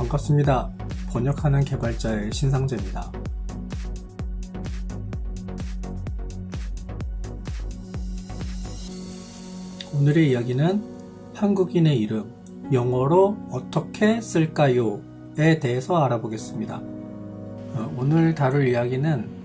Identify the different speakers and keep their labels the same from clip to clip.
Speaker 1: 반갑습니다. 번역하는 개발자의 신상재입니다. 오늘의 이야기는 한국인의 이름, 영어로 어떻게 쓸까요?에 대해서 알아보겠습니다. 오늘 다룰 이야기는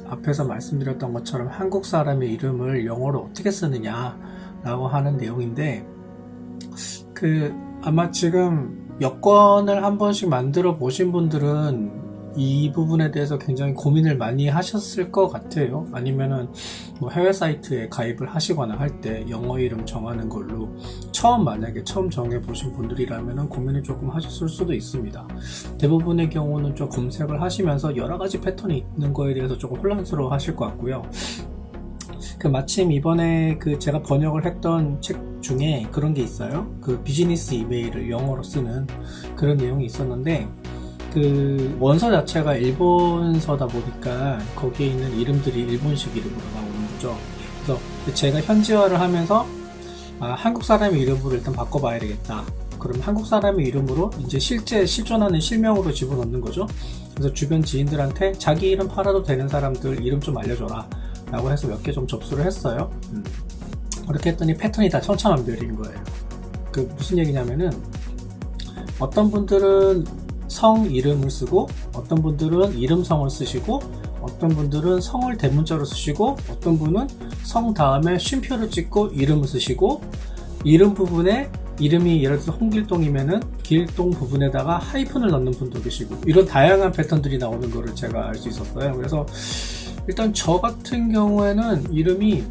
Speaker 1: 앞에서 말씀드렸던 것처럼 한국 사람의 이름을 영어로 어떻게 쓰느냐 라고 하는 내용인데, 아마 지금 여권을 한 번씩 만들어 보신 분들은 이 부분에 대해서 굉장히 고민을 많이 하셨을 것 같아요. 아니면은 해외 사이트에 가입을 하시거나 할 때 영어 이름 정하는 걸로 만약에 처음 정해 보신 분들이라면은 고민을 조금 하셨을 수도 있습니다. 대부분의 경우는 좀 검색을 하시면서 여러 가지 패턴이 있는 거에 대해서 조금 혼란스러워 하실 것 같고요. 마침 이번에 제가 번역을 했던 책 중에 그런 게 있어요. 비즈니스 이메일을 영어로 쓰는 그런 내용이 있었는데, 원서 자체가 일본서다 보니까 거기에 있는 이름들이 일본식 이름으로 나오는 거죠. 그래서 제가 현지화를 하면서 한국 사람의 이름으로 일단 바꿔봐야 되겠다. 그럼 한국 사람의 이름으로 이제 실제 실존하는 실명으로 집어넣는 거죠. 그래서 주변 지인들한테 자기 이름 팔아도 되는 사람들 이름 좀 알려줘라 라고 해서 몇 개 좀 접수를 했어요. 그렇게 했더니 패턴이 다 천차만별인 거예요. 무슨 얘기냐면은, 어떤 분들은 성 이름을 쓰고, 어떤 분들은 이름성을 쓰시고, 어떤 분들은 성을 대문자로 쓰시고, 어떤 분은 성 다음에 쉼표를 찍고 이름을 쓰시고, 이름 부분에 이름이 예를 들어서 홍길동이면은 길동 부분에다가 하이픈을 넣는 분도 계시고, 이런 다양한 패턴들이 나오는 거를 제가 알 수 있었어요. 그래서 일단 저 같은 경우에는 이름이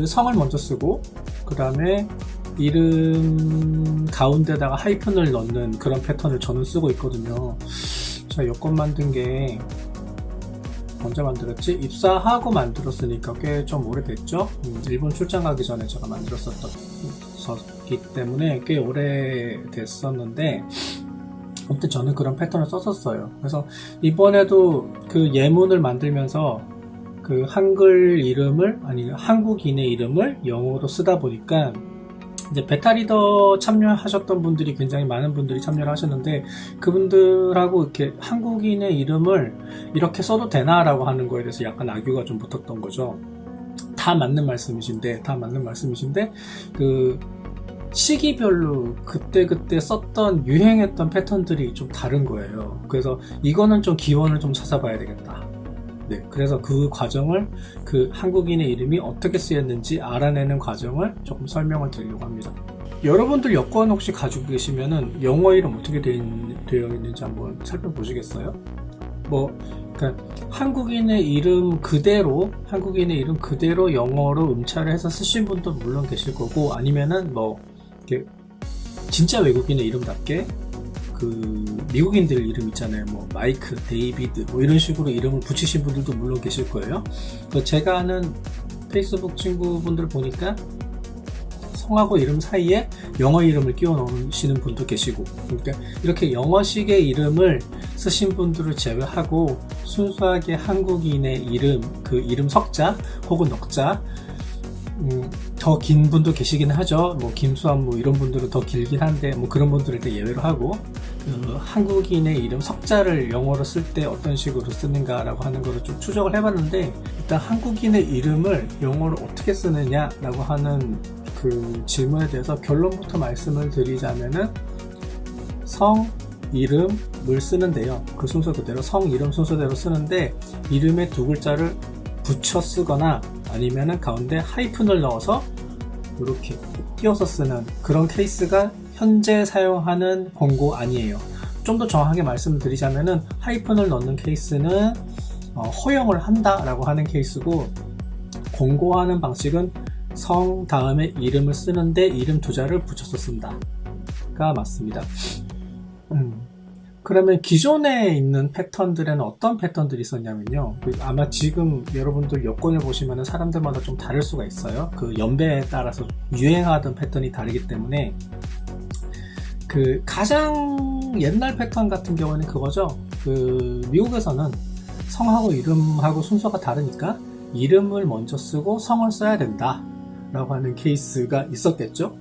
Speaker 1: 성을 먼저 쓰고, 그 다음에 이름 가운데다가 하이픈을 넣는 그런 패턴을 저는 쓰고 있거든요. 제가 여권 만든 게 언제 만들었지? 입사하고 만들었으니까 꽤 좀 오래됐죠? 일본 출장 가기 전에 제가 만들었었기 때문에 꽤 오래됐었는데, 아무튼 저는 그런 패턴을 썼었어요. 그래서 이번에도 예문을 만들면서 한글 이름을, 한국인의 이름을 영어로 쓰다 보니까, 이제 베타 리더 참여하셨던 분들이 굉장히 많은 분들이 참여를 하셨는데, 그분들하고 이렇게 한국인의 이름을 이렇게 써도 되나라고 하는 거에 대해서 약간 악유가 좀 붙었던 거죠. 다 맞는 말씀이신데 시기별로 그때 썼던 유행했던 패턴들이 좀 다른 거예요. 그래서 이거는 좀 기원을 좀 찾아봐야 되겠다. 네, 그래서 그 과정을, 한국인의 이름이 어떻게 쓰였는지 알아내는 과정을 조금 설명을 드리려고 합니다. 여러분들 여권 혹시 가지고 계시면은 영어 이름 어떻게 되어 있는지 한번 살펴보시겠어요? 한국인의 이름 그대로 영어로 음차를 해서 쓰신 분도 물론 계실 거고, 아니면은 진짜 외국인의 이름답게 미국인들 이름 있잖아요. 마이크, 데이비드, 이런 식으로 이름을 붙이신 분들도 물론 계실 거예요. 제가 아는 페이스북 친구분들 보니까 성하고 이름 사이에 영어 이름을 끼워 넣으시는 분도 계시고, 그러니까 이렇게 영어식의 이름을 쓰신 분들을 제외하고 순수하게 한국인의 이름, 이름 석자 혹은 넉자, 더 긴 분도 계시긴 하죠. 김수환 이런 분들은 더 길긴 한데, 그런 분들을 일단 예외로 하고, 한국인의 이름 석자를 영어로 쓸 때 어떤 식으로 쓰는가라고 하는 거를 좀 추적을 해봤는데, 일단 한국인의 이름을 영어로 어떻게 쓰느냐라고 하는 질문에 대해서 결론부터 말씀을 드리자면은, 성, 이름을 쓰는데요. 그 순서 그대로 성, 이름 순서대로 쓰는데, 이름에 두 글자를 붙여 쓰거나 아니면은 가운데 하이픈을 넣어서 이렇게 띄어서 쓰는 그런 케이스가 현재 사용하는 권고 아니에요. 좀 더 정확하게 말씀드리자면은, 하이픈을 넣는 케이스는 허용을 한다라고 하는 케이스고, 권고하는 방식은 성 다음에 이름을 쓰는데 이름 두 자를 붙여서 쓴다가 맞습니다. 그러면 기존에 있는 패턴들에는 어떤 패턴들이 있었냐면요. 아마 지금 여러분들 여권을 보시면 사람들마다 좀 다를 수가 있어요. 연배에 따라서 유행하던 패턴이 다르기 때문에, 가장 옛날 패턴 같은 경우는 그거죠. 미국에서는 성하고 이름하고 순서가 다르니까 이름을 먼저 쓰고 성을 써야 된다 라고 하는 케이스가 있었겠죠.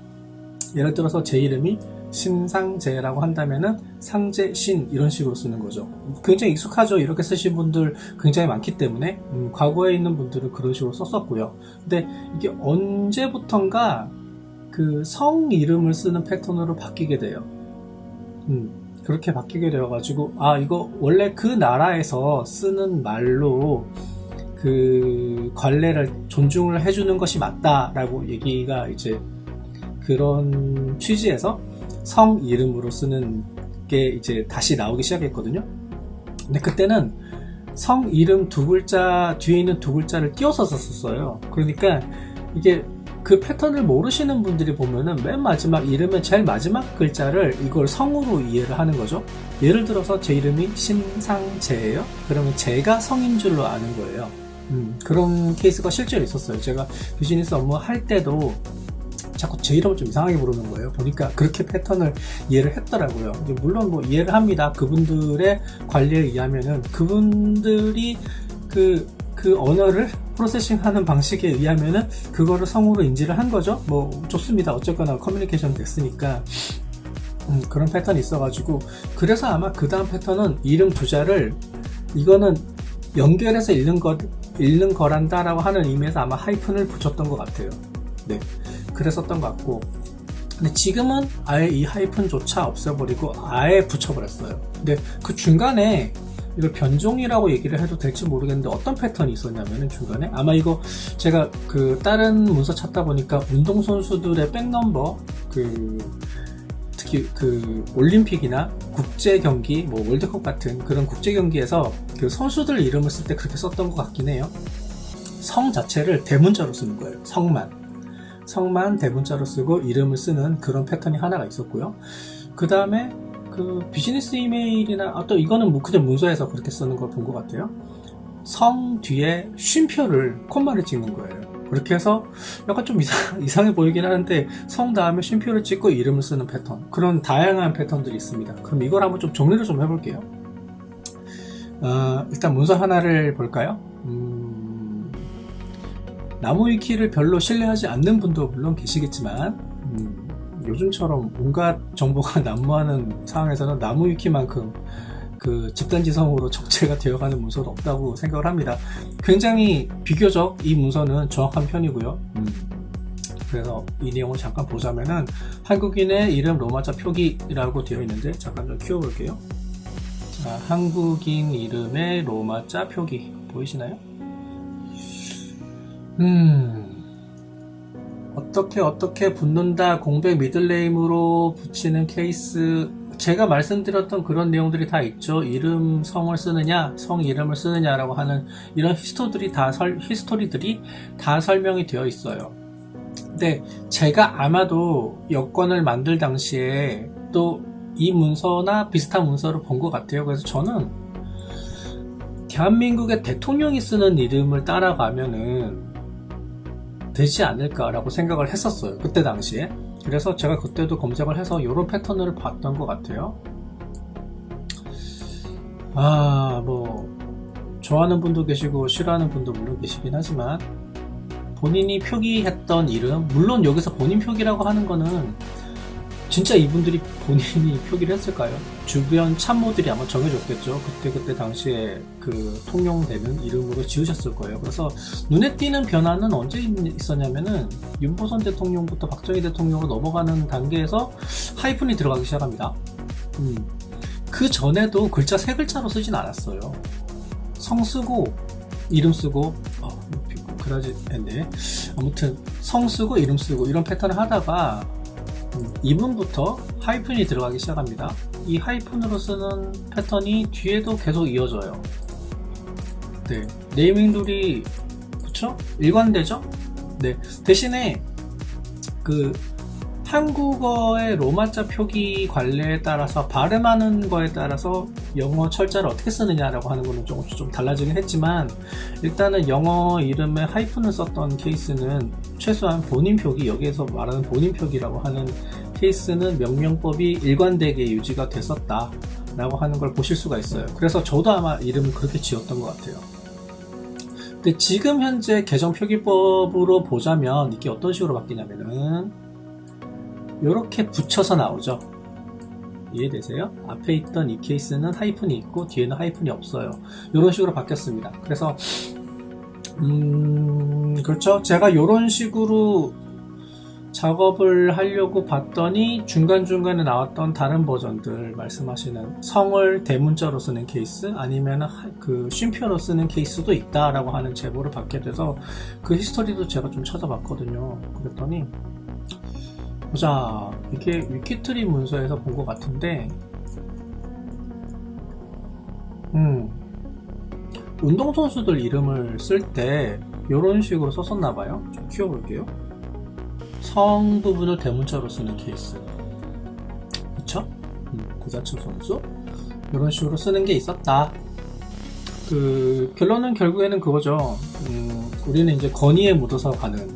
Speaker 1: 예를 들어서 제 이름이 신상제라고 한다면은 상제신 이런 식으로 쓰는 거죠. 굉장히 익숙하죠. 이렇게 쓰신 분들 굉장히 많기 때문에 과거에 있는 분들은 그런 식으로 썼었고요. 근데 이게 언제부턴가 그 성 이름을 쓰는 패턴으로 바뀌게 돼요. 그렇게 바뀌게 되어가지고 이거 원래 그 나라에서 쓰는 말로 그 관례를 존중을 해주는 것이 맞다라고 얘기가 이제 그런 취지에서 성 이름으로 쓰는 게 이제 다시 나오기 시작했거든요. 근데 그때는 성 이름 두 글자 뒤에 있는 두 글자를 띄워서 썼어요. 그러니까 이게 그 패턴을 모르시는 분들이 보면은 맨 마지막 이름의 제일 마지막 글자를 이걸 성으로 이해를 하는 거죠. 예를 들어서 제 이름이 신상재예요. 그러면 제가 성인 줄로 아는 거예요. 그런 케이스가 실제로 있었어요. 제가 비즈니스 업무 할 때도 자꾸 제 이름을 좀 이상하게 부르는 거예요. 보니까 그렇게 패턴을 이해를 했더라고요. 물론 뭐 이해를 합니다. 그분들의 관리에 의하면은 그분들이 그 언어를 프로세싱하는 방식에 의하면은 그거를 성으로 인지를 한 거죠. 뭐 좋습니다. 어쨌거나 커뮤니케이션 됐으니까 그런 패턴이 있어가지고 그래서 아마 그 다음 패턴은 이름 두 자를 이거는 연결해서 읽는 거란다라고 하는 의미에서 아마 하이픈을 붙였던 것 같아요. 네, 그랬었던 것 같고, 근데 지금은 아예 이 하이픈조차 없애버리고 아예 붙여버렸어요. 근데 그 중간에 이걸 변종이라고 얘기를 해도 될지 모르겠는데 어떤 패턴이 있었냐면은 중간에 아마 이거 제가 그 다른 문서 찾다 보니까 운동선수들의 백넘버 특히 그 올림픽이나 국제 경기 뭐 월드컵 같은 그런 국제 경기에서 그 선수들 이름을 쓸 때 그렇게 썼던 것 같긴 해요. 성 자체를 대문자로 쓰는 거예요. 성만 대문자로 쓰고 이름을 쓰는 그런 패턴이 하나가 있었고요. 그 다음에 그 비즈니스 이메일이나 또 이거는 그냥 문서에서 그렇게 쓰는 걸 본 것 같아요. 성 뒤에 쉼표를 콤마를 찍는 거예요. 그렇게 해서 약간 좀 이상해 보이긴 하는데 성 다음에 쉼표를 찍고 이름을 쓰는 패턴, 그런 다양한 패턴들이 있습니다. 그럼 이걸 한번 좀 정리를 좀 해볼게요. 일단 문서 하나를 볼까요? 나무위키를 별로 신뢰하지 않는 분도 물론 계시겠지만 요즘처럼 온갖 정보가 난무하는 상황에서는 나무위키만큼 그 집단지성으로 적재가 되어가는 문서도 없다고 생각을 합니다. 굉장히 비교적 이 문서는 정확한 편이고요. 그래서 이 내용을 잠깐 보자면은 한국인의 이름 로마자 표기라고 되어 있는데 잠깐 좀 키워볼게요. 자, 한국인 이름의 로마자 표기 보이시나요? 어떻게 붙는다, 공백 미들네임으로 붙이는 케이스, 제가 말씀드렸던 그런 내용들이 다 있죠. 이름 성을 쓰느냐, 성 이름을 쓰느냐라고 하는 이런 히스토리들이 다 설명이 되어 있어요. 근데 제가 아마도 여권을 만들 당시에 또 이 문서나 비슷한 문서를 본 것 같아요. 그래서 저는 대한민국의 대통령이 쓰는 이름을 따라가면은 되지 않을까라고 생각을 했었어요. 그때 당시에. 그래서 제가 그때도 검색을 해서 이런 패턴을 봤던 것 같아요. 뭐 좋아하는 분도 계시고 싫어하는 분도 물론 계시긴 하지만 본인이 표기했던 이름, 물론 여기서 본인 표기라고 하는 거는 진짜 이분들이 본인이 표기를 했을까요? 주변 참모들이 아마 정해줬겠죠. 그때 당시에 그 통용되는 이름으로 지으셨을 거예요. 그래서 눈에 띄는 변화는 언제 있었냐면은 윤보선 대통령부터 박정희 대통령으로 넘어가는 단계에서 하이픈이 들어가기 시작합니다. 그 전에도 글자 세 글자로 쓰진 않았어요. 성 쓰고 이름 쓰고 그러지 했네. 아무튼 성 쓰고 이름 쓰고 이런 패턴을 하다가 이분부터 하이픈이 들어가기 시작합니다. 이 하이픈으로 쓰는 패턴이 뒤에도 계속 이어져요. 네, 네이밍 룰이 그쵸? 일관되죠? 네, 대신에 그 한국어의 로마자 표기 관례에 따라서 발음하는 거에 따라서 영어 철자를 어떻게 쓰느냐라고 하는 거는 조금씩 좀 달라지긴 했지만 일단은 영어 이름에 하이픈을 썼던 케이스는 최소한 본인 표기, 여기에서 말하는 본인 표기라고 하는 케이스는 명명법이 일관되게 유지가 됐었다 라고 하는 걸 보실 수가 있어요. 그래서 저도 아마 이름을 그렇게 지었던 것 같아요. 근데 지금 현재 개정표기법으로 보자면 이게 어떤 식으로 바뀌냐면은 이렇게 붙여서 나오죠. 이해되세요? 앞에 있던 이 케이스는 하이픈이 있고 뒤에는 하이픈이 없어요. 이런 식으로 바뀌었습니다. 그래서 그렇죠. 제가 이런 식으로 작업을 하려고 봤더니 중간중간에 나왔던 다른 버전들 말씀하시는 성을 대문자로 쓰는 케이스 아니면 그 쉼표로 쓰는 케이스도 있다라고 하는 제보를 받게 돼서 그 히스토리도 제가 좀 찾아봤거든요. 그랬더니 보자, 이게 위키트리 문서에서 본 것 같은데 운동선수들 이름을 쓸 때 이런 식으로 썼었나봐요. 좀 키워볼게요. 성 부분을 대문자로 쓰는 케이스, 그쵸? 구자철 선수 이런 식으로 쓰는 게 있었다. 그 결론은 결국에는 그거죠. 우리는 이제 건의에 묻어서 가는,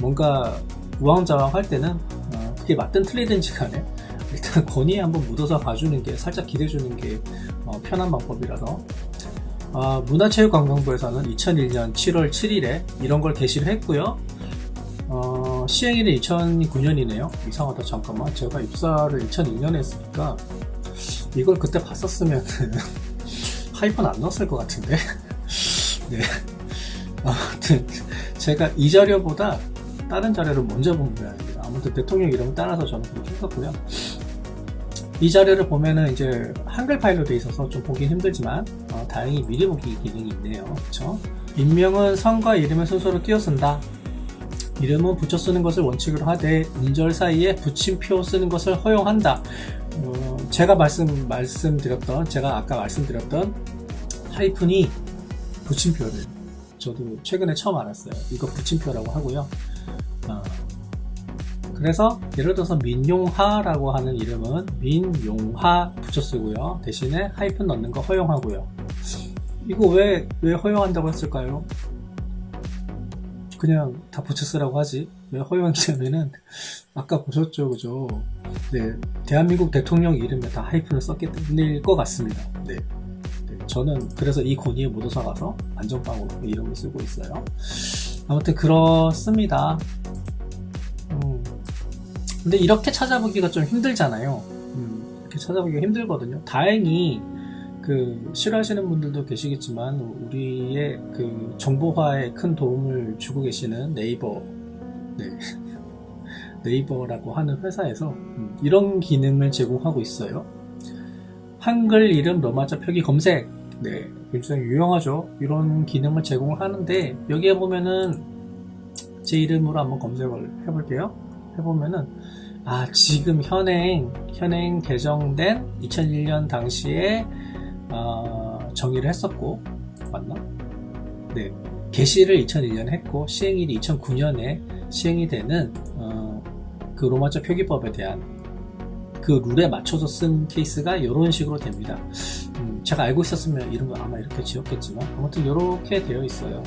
Speaker 1: 뭔가 우왕좌왕 할 때는 그게 맞든 틀리든지 간에 일단 건의에 한번 묻어서 가주는 게, 살짝 기대주는 게 편한 방법이라서 문화체육관광부에서는 2001년 7월 7일에 이런 걸 게시를 했고요. 시행일은 2009년이네요. 이상하다. 잠깐만, 제가 입사를 2001년에 했으니까 이걸 그때 봤었으면 하이픈 안 넣었을 것 같은데. 네. 아무튼 제가 이 자료보다 다른 자료를 먼저 본 모양입니다. 아무튼 대통령 이름을 따라서 저는 그렇게 했었고요. 이 자료를 보면은 이제 한글 파일로 돼 있어서 좀 보기 힘들지만 다행히 미리 보기 기능이 있네요. 그쵸? 인명은 성과 이름을 순서로 띄어 쓴다. 이름은 붙여 쓰는 것을 원칙으로 하되 음절 사이에 붙임표 쓰는 것을 허용한다. 제가 아까 말씀드렸던 하이픈이 붙임표를 저도 최근에 처음 알았어요. 이거 붙임표라고 하고요. 그래서 예를 들어서 민용하라고 하는 이름은 민용하 붙여 쓰고요. 대신에 하이픈 넣는 거 허용하고요. 이거 왜 허용한다고 했을까요? 그냥 다 붙여 쓰라고 하지 왜 허용했냐면은 아까 보셨죠, 그죠? 네, 대한민국 대통령 이름에 다 하이픈을 썼기 때문일 것 같습니다. 네, 저는 그래서 이 건의에 묻어서 가서 안전빵으로 이름을 쓰고 있어요. 아무튼 그렇습니다. 근데 이렇게 찾아보기가 좀 힘들잖아요. 이렇게 찾아보기가 힘들거든요. 다행히 싫어하시는 분들도 계시겠지만 우리의 그 정보화에 큰 도움을 주고 계시는 네이버, 네이버라고 하는 회사에서 이런 기능을 제공하고 있어요. 한글 이름 로마자 표기 검색, 네, 굉장히 유용하죠. 이런 기능을 제공을 하는데 여기에 보면은 제 이름으로 한번 검색을 해볼게요. 해보면은 지금 현행 개정된 2001년 당시에 정의를 했었고, 맞나? 네, 게시를 2001년에 했고 시행일이 2009년에 시행이 되는 그 로마자 표기법에 대한 그 룰에 맞춰서 쓴 케이스가 이런 식으로 됩니다. 제가 알고 있었으면 이름을 아마 이렇게 지었겠지만 아무튼 이렇게 되어 있어요.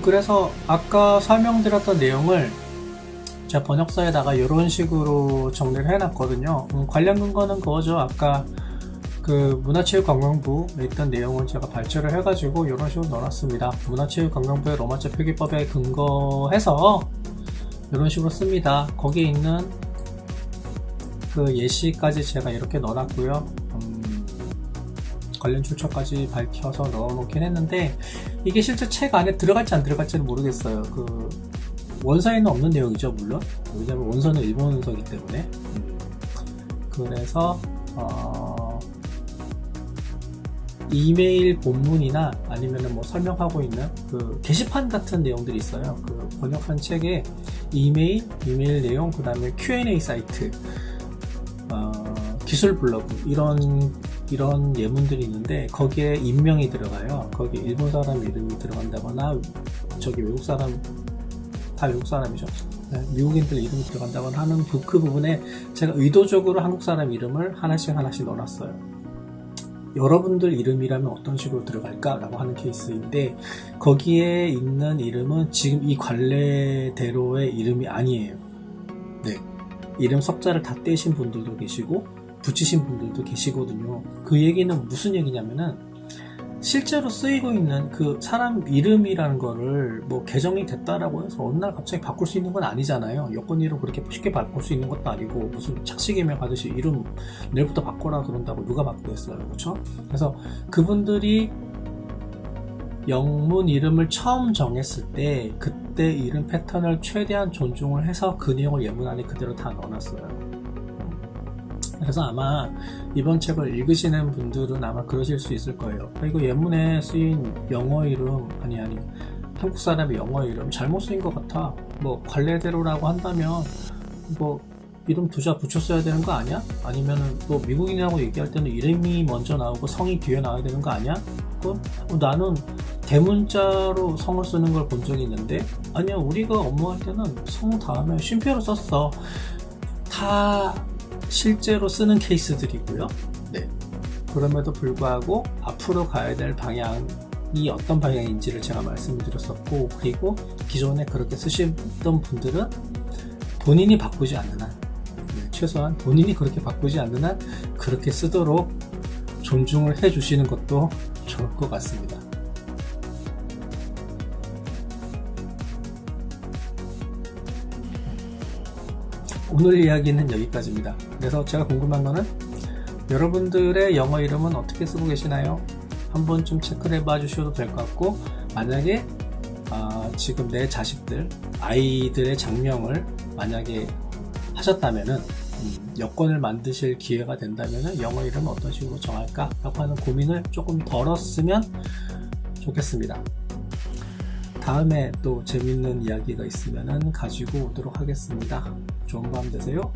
Speaker 1: 그래서 아까 설명드렸던 내용을 제가 번역서에다가 이런 식으로 정리를 해놨거든요. 관련 근거는 그거죠. 아까 그 문화체육관광부에 있던 내용을 제가 발췌를 해가지고 이런 식으로 넣어놨습니다. 문화체육관광부의 로마자 표기법에 근거해서 이런 식으로 씁니다. 거기에 있는 그 예시까지 제가 이렇게 넣어놨고요. 관련 출처까지 밝혀서 넣어놓긴 했는데 이게 실제 책 안에 들어갈지 안 들어갈지는 모르겠어요. 그 원서에는 없는 내용이죠, 물론. 왜냐면 원서는 일본 원서이기 때문에. 그래서 이메일 본문이나 아니면은 뭐 설명하고 있는 그 게시판 같은 내용들이 있어요. 그 번역한 책에 이메일 내용, 그 다음에 Q&A 사이트, 기술 블로그 이런 예문들이 있는데 거기에 인명이 들어가요. 거기에 일본 사람 이름이 들어간다거나 저기 외국 사람, 다 외국 사람이죠. 네, 미국인들 이름이 들어간다거나 하는 그 부분에 제가 의도적으로 한국 사람 이름을 하나씩 넣어놨어요. 여러분들 이름이라면 어떤 식으로 들어갈까? 라고 하는 케이스인데 거기에 있는 이름은 지금 이 관례대로의 이름이 아니에요. 네, 이름 석자를 다 떼신 분들도 계시고 붙이신 분들도 계시거든요. 그 얘기는 무슨 얘기냐면은 실제로 쓰이고 있는 그 사람 이름이라는 거를 뭐 개정이 됐다라고 해서 어느 날 갑자기 바꿀 수 있는 건 아니잖아요. 여권 이름 그렇게 쉽게 바꿀 수 있는 것도 아니고 무슨 착식이면 받으시 이름 내일부터 바꿔라 그런다고 누가 바꾸겠어요. 그렇죠? 그래서 그분들이 영문 이름을 처음 정했을 때 그때 이름 패턴을 최대한 존중을 해서 그 내용을 예문 안에 그대로 다 넣어놨어요. 그래서 아마 이번 책을 읽으시는 분들은 아마 그러실 수 있을 거예요. 이거 예문에 쓰인 영어 이름 아니 한국 사람의 영어 이름 잘못 쓰인 것 같아. 뭐 관례대로라고 한다면 뭐 이름 두자 붙였어야 되는 거 아니야? 아니면은 또 미국인이라고 얘기할 때는 이름이 먼저 나오고 성이 뒤에 나와야 되는 거 아니야? 그건 나는 대문자로 성을 쓰는 걸 본 적이 있는데 아니야 우리가 업무할 때는 성 다음에 쉼표로 썼어. 다 실제로 쓰는 케이스들이고요. 네. 그럼에도 불구하고 앞으로 가야 될 방향이 어떤 방향인지를 제가 말씀을 드렸었고, 그리고 기존에 그렇게 쓰시던 분들은 본인이 바꾸지 않는 한, 최소한 본인이 그렇게 바꾸지 않는 한 그렇게 쓰도록 존중을 해주시는 것도 좋을 것 같습니다. 오늘 이야기는 여기까지입니다. 그래서 제가 궁금한 거는 여러분들의 영어 이름은 어떻게 쓰고 계시나요? 한 번쯤 체크를 해봐 주셔도 될 것 같고, 만약에 지금 내 자식들, 아이들의 장명을 만약에 하셨다면은 여권을 만드실 기회가 된다면은 영어 이름은 어떤 식으로 정할까? 라고 하는 고민을 조금 덜었으면 좋겠습니다. 다음에 또 재밌는 이야기가 있으면 가지고 오도록 하겠습니다. 좋은 밤 되세요.